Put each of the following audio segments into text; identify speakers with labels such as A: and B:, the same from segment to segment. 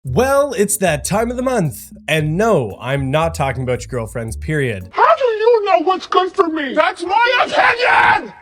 A: Well, it's that time of the month. And no, I'm not talking about your girlfriends, period.
B: How do you know what's good for me? That's my opinion!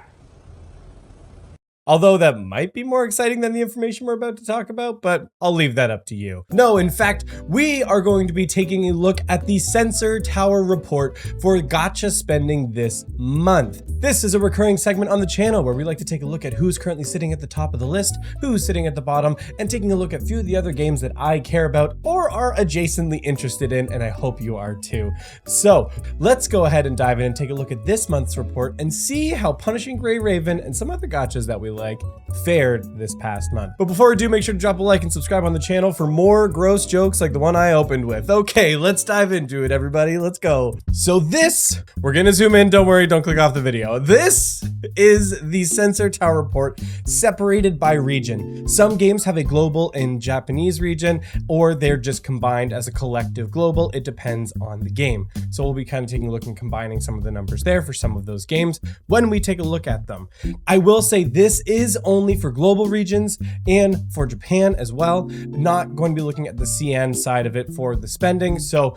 A: Although that might be more exciting than the information we're about to talk about, but I'll leave that up to you. No, in fact, we are going to be taking a look at the Sensor Tower report for gacha spending this month. This is a recurring segment on the channel where we like to take a look at who's currently sitting at the top of the list, who's sitting at the bottom, and taking a look at a few of the other games that I care about or are adjacently interested in, and I hope you are too. So let's go ahead and dive in and take a look at this month's report and see how Punishing Gray Raven and some other gachas that we like fared this past month. But before we do, make sure to drop a like and subscribe on the channel for more gross jokes like the one I opened with. Okay, let's dive into it, everybody. Let's go. So this, we're gonna zoom in. Don't worry, don't click off the video. This is the Sensor Tower report separated by region. Some games have a global and Japanese region, or they're just combined as a collective global. It depends on the game. So we'll be kind of taking a look and combining some of the numbers there for some of those games when we take a look at them. I will say this is only for global regions and for Japan as well. Not going to be looking at the CN side of it for the spending. So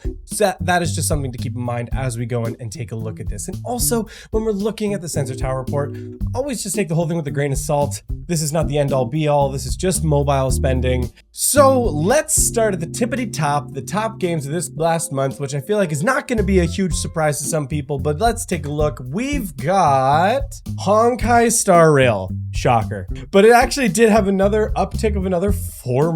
A: that is just something to keep in mind as we go in and take a look at this. And also, when we're looking at the Sensor Tower report, always just take the whole thing with a grain of salt. This is not the end all be all. This is just mobile spending. So let's start at the tippity top, the top games of this last month, which I feel like is not going to be a huge surprise to some people, but let's take a look. We've got Honkai Star Rail. Shocker. But it actually did have another uptick of another 44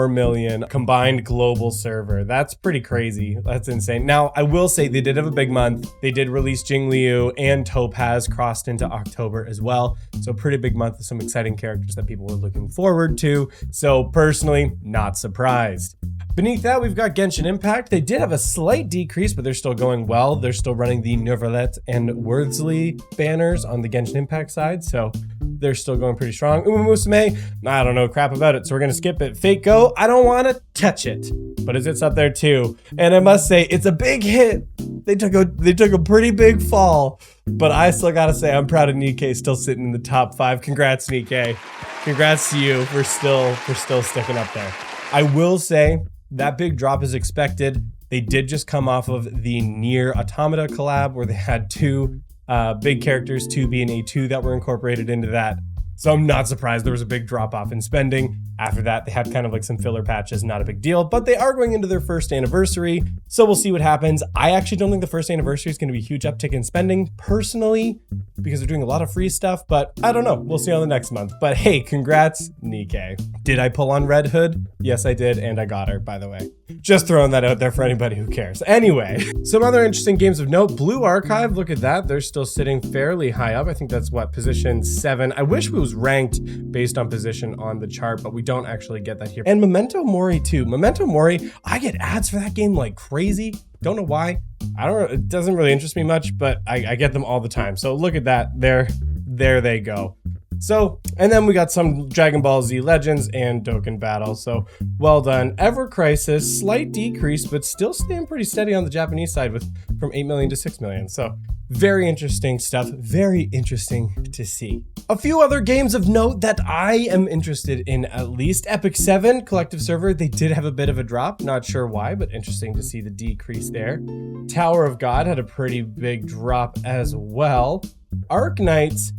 A: million combined global server. That's pretty crazy. That's insane. Now, I will say they did have a big month. They did release Jingliu and Topaz crossed into October as well. So pretty big month with some exciting characters that people were looking forward to. So personally, not surprised. Beneath that, we've got Genshin Impact. They did have a slight decrease, but they're still going well. They're still running the Neuvillette and Wordsley banners on the Genshin Impact side, so they're still going pretty strong. Uma Musume, I don't know crap about it, so we're gonna skip it. Fate Go, I don't wanna touch it, but it's up there too. And I must say, it's a big hit. They took a pretty big fall, but I still gotta say, I'm proud of Nikkei still sitting in the top 5. Congrats, Nikkei. Congrats to you for still sticking up there. I will say, that big drop is expected. They did just come off of the Nier Automata collab where they had two big characters, 2B and A2, that were incorporated into that. So I'm not surprised there was a big drop off in spending. After that, they had kind of like some filler patches, not a big deal, but they are going into their first anniversary. So we'll see what happens. I actually don't think the first anniversary is going to be a huge uptick in spending personally, because they're doing a lot of free stuff, but I don't know. We'll see on the next month. But hey, congrats, Nikkei. Did I pull on Red Hood? Yes, I did, and I got her, by the way. Just throwing that out there for anybody who cares. Anyway, some other interesting games of note. Blue Archive, look at that. They're still sitting fairly high up. I think that's what, position 7. I wish we was ranked based on position on the chart, but we don't actually get that here. And Memento Mori too. Memento Mori, I get ads for that game like crazy. Don't know why. I don't know. It doesn't really interest me much, but I get them all the time. So look at that. There they go. So, and then we got some Dragon Ball Z Legends and Dokkan Battle. So well done. Ever Crisis, slight decrease, but still staying pretty steady on the Japanese side with from 8 million to 6 million. So very interesting stuff. Very interesting to see. A few other games of note that I am interested in, at least. Epic 7 collective server, they did have a bit of a drop. Not sure why, but interesting to see the decrease there. Tower of God had a pretty big drop as well. Arc Knights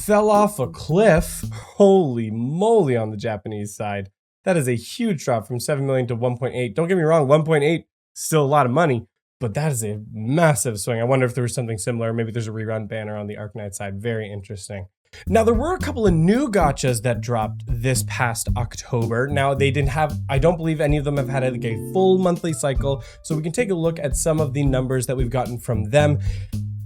A: fell off a cliff. Holy moly on the Japanese side. That is a huge drop from 7 million to 1.8. Don't get me wrong, 1.8 still a lot of money, but that is a massive swing. I wonder if there was something similar. Maybe there's a rerun banner on the Arc Knight side. Very interesting. Now, there were a couple of new gachas that dropped this past October. Now, they didn't have, I don't believe any of them have had like a full monthly cycle, so we can take a look at some of the numbers that we've gotten from them.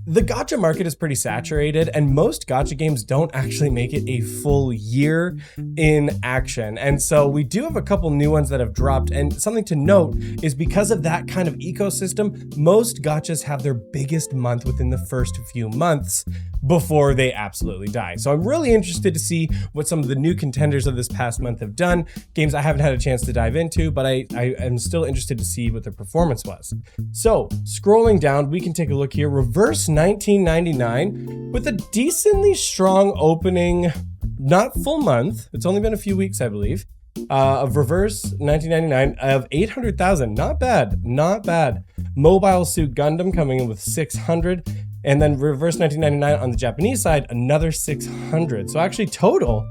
A: The gacha market is pretty saturated, and most gacha games don't actually make it a full year in action. And so we do have a couple new ones that have dropped, and something to note is because of that kind of ecosystem, most gachas have their biggest month within the first few months before they absolutely die. So I'm really interested to see what some of the new contenders of this past month have done, games I haven't had a chance to dive into, but I am still interested to see what their performance was. So scrolling down, we can take a look here. Reverse 1999 with a decently strong opening, not full month. It's only been a few weeks, I believe. Of Reverse 1999 of 800,000. Not bad. Not bad. Mobile Suit Gundam coming in with 600. And then Reverse 1999 on the Japanese side, another 600. So actually total,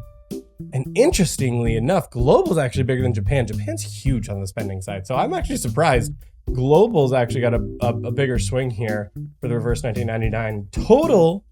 A: and interestingly enough, Global's actually bigger than Japan. Japan's huge on the spending side. So I'm actually surprised Global's actually got a bigger swing here for the Reverse 1999. Total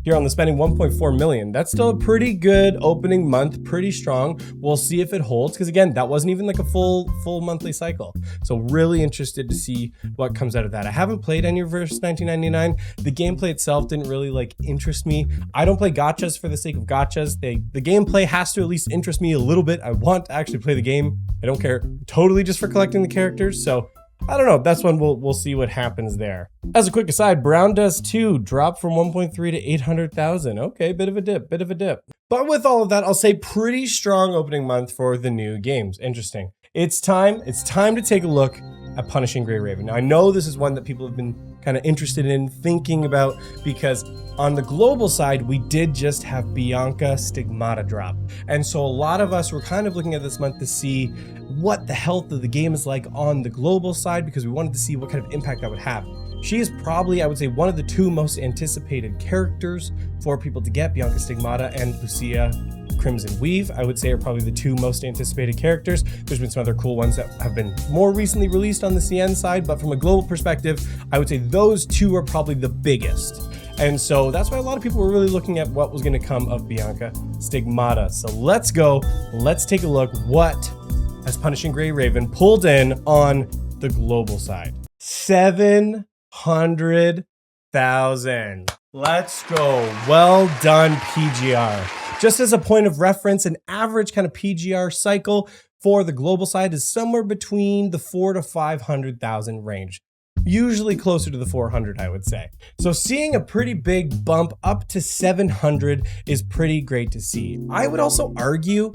A: here on the spending, 1.4 million. That's still a pretty good opening month, pretty strong. We'll see if it holds, because again, that wasn't even like a full monthly cycle. So really interested to see what comes out of that. I haven't played any Reverse 1999. The gameplay itself didn't really like interest me. I don't play gachas for the sake of gachas. The gameplay has to at least interest me a little bit. I want to actually play the game. I don't care totally just for collecting the characters. So I don't know. That's when we'll see what happens there. As a quick aside, Brown Dust 2 dropped from 1.3 to 800,000. Okay, bit of a dip. But with all of that, I'll say pretty strong opening month for the new games. Interesting. It's time to take a look at Punishing Gray Raven. Now, I know this is one that people have been kind of interested in thinking about, because on the global side, we did just have Bianca Stigmata drop. And so a lot of us were kind of looking at this month to see what the health of the game is like on the global side, because we wanted to see what kind of impact that would have. She is probably, I would say, one of the two most anticipated characters for people to get. Bianca Stigmata and Lucia Crimson Weave, I would say, are probably the two most anticipated characters. There's been some other cool ones that have been more recently released on the CN side, but from a global perspective, I would say those two are probably the biggest. And so that's why a lot of people were really looking at what was going to come of Bianca Stigmata. So let's go. Let's take a look. What has Punishing Gray Raven pulled in on the global side? 700,000. Let's go. Well done, PGR. Just as a point of reference, an average kind of PGR cycle for the global side is somewhere between the 400,000 to 500,000 range. Usually closer to the 400, I would say. So seeing a pretty big bump up to 700 is pretty great to see. I would also argue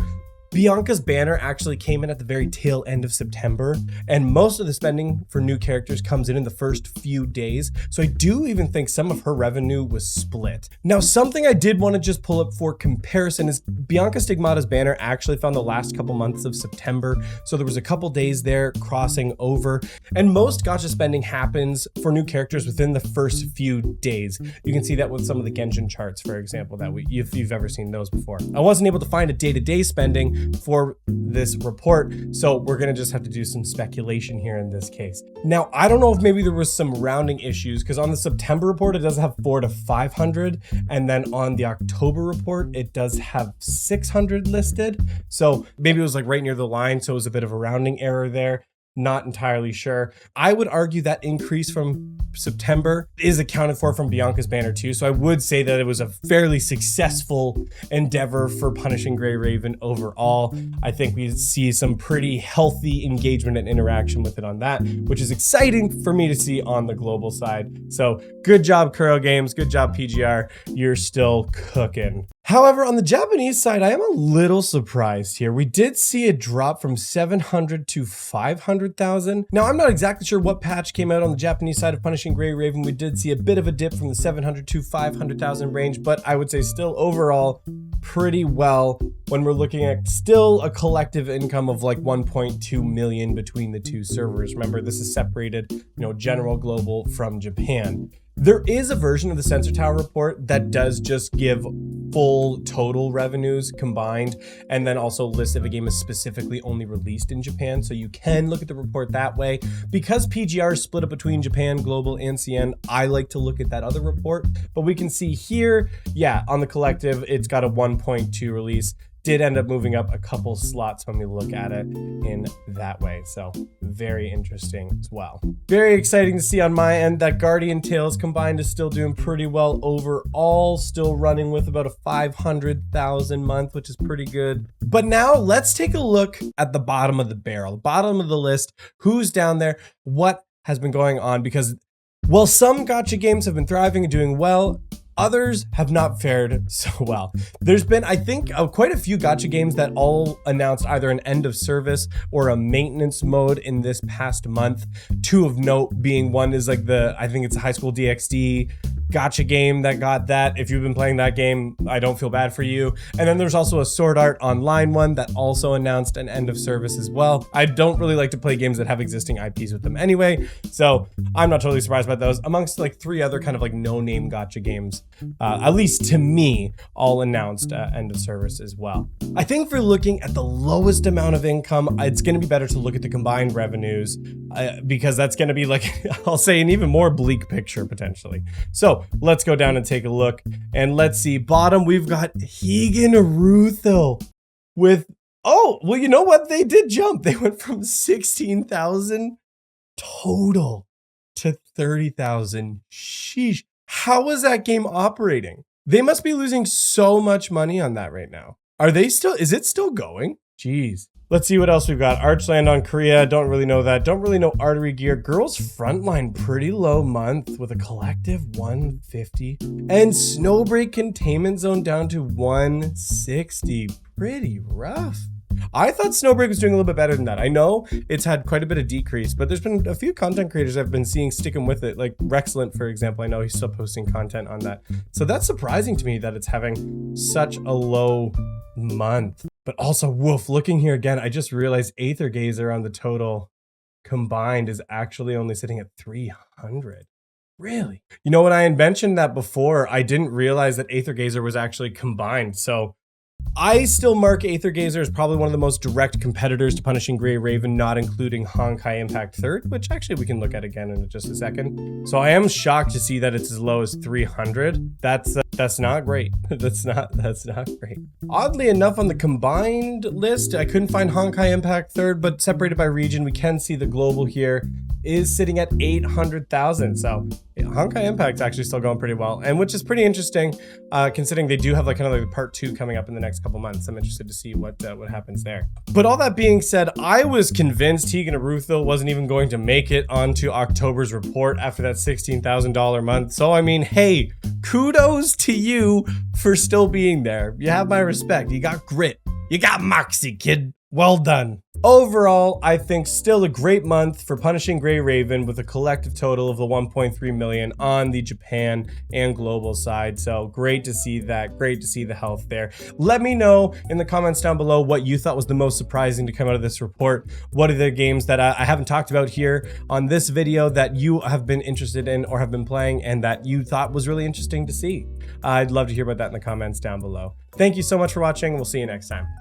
A: Bianca's banner actually came in at the very tail end of September, and most of the spending for new characters comes in the first few days. So I do even think some of her revenue was split. Now, something I did want to just pull up for comparison is Bianca Stigmata's banner actually found the last couple months of September. So there was a couple days there crossing over, and most gacha spending happens for new characters within the first few days. You can see that with some of the Genshin charts, for example, if you've ever seen those before. I wasn't able to find a day-to-day spending for this report, so we're gonna just have to do some speculation here in this case. Now, I don't know if maybe there was some rounding issues, because on the September report, it does have 400 to 500, and then on the October report, it does have 600 listed. So maybe it was like right near the line, so it was a bit of a rounding error there. Not entirely sure. I would argue that increase from September is accounted for from Bianca's banner too. So I would say that it was a fairly successful endeavor for Punishing Gray Raven overall. I think we see some pretty healthy engagement and interaction with it on that, which is exciting for me to see on the global side. So good job, Kuro Games. Good job, PGR. You're still cooking. However, on the Japanese side, I am a little surprised here. We did see a drop from 700 to 500,000. Now, I'm not exactly sure what patch came out on the Japanese side of Punishing Gray Raven. We did see a bit of a dip from the 700 to 500,000 range, but I would say still overall pretty well when we're looking at still a collective income of like 1.2 million between the two servers. Remember, this is separated, general global from Japan. There is a version of the Sensor Tower report that does just give full total revenues combined, and then also lists if a game is specifically only released in Japan. So you can look at the report that way. Because PGR is split up between Japan, Global, and CN, I like to look at that other report. But we can see here, on the collective, it's got a 1.2 release. Did end up moving up a couple slots when we look at it in that way. So very interesting as well. Very exciting to see on my end that Guardian Tales combined is still doing pretty well overall, still running with about a 500,000 month, which is pretty good. But now let's take a look at the bottom of the barrel, bottom of the list, who's down there, what has been going on, because while some gacha games have been thriving and doing well, others have not fared so well. There's been, I think, quite a few gacha games that all announced either an end of service or a maintenance mode in this past month. Two of note being, one is like I think it's High School DxD Gacha game that got that. If you've been playing that game, I don't feel bad for you. And then there's also a Sword Art Online one that also announced an end of service as well. I don't really like to play games that have existing IPs with them anyway, so I'm not totally surprised by those. Amongst like 3 other kind of like no-name gacha games, at least to me, all announced end of service as well. I think for looking at the lowest amount of income, it's going to be better to look at the combined revenues because that's going to be like, I'll say, an even more bleak picture potentially. So let's go down and take a look, and let's see. Bottom, we've got Higan Rutho with, oh, well, you know what? They did jump. They went from 16,000 total to 30,000. Sheesh. How is that game operating? They must be losing so much money on that right now. Is it still going? Jeez. Let's see what else we've got. Archland on Korea. Don't really know that. Don't really know Artery Gear. Girls Frontline, pretty low month with a collective 150. And Snowbreak Containment Zone down to 160. Pretty rough. I thought Snowbreak was doing a little bit better than that. I know it's had quite a bit of decrease, but there's been a few content creators I've been seeing sticking with it. Like Rexlent, for example. I know he's still posting content on that. So that's surprising to me that it's having such a low month. But also, woof, looking here again, I just realized Aether Gazer on the total combined is actually only sitting at 300. Really? You know, when I had mentioned that before, I didn't realize that Aether Gazer was actually combined. So I still mark Aether Gazer as probably one of the most direct competitors to Punishing Gray Raven, not including Honkai Impact 3rd, which actually we can look at again in just a second. So I am shocked to see that it's as low as 300. That's not great. That's not great. Oddly enough, on the combined list, I couldn't find Honkai Impact 3rd, but separated by region, we can see the global here is sitting at 800,000. So Honkai Impact's actually still going pretty well, and which is pretty interesting, considering they do have like kind of like part 2 coming up in the next couple months. I'm interested to see what happens there. But all that being said, I was convinced Higan Rutho wasn't even going to make it onto October's report after that $16,000 month. So I mean, hey, kudos to you for still being there. You have my respect. You got grit. You got moxie, kid. Well done. Overall, I think still a great month for Punishing Gray Raven with a collective total of the 1.3 million on the Japan and global side. So great to see that. Great to see the health there. Let me know in the comments down below what you thought was the most surprising to come out of this report. What are the games that I haven't talked about here on this video that you have been interested in or have been playing and that you thought was really interesting to see? I'd love to hear about that in the comments down below. Thank you so much for watching. We'll see you next time.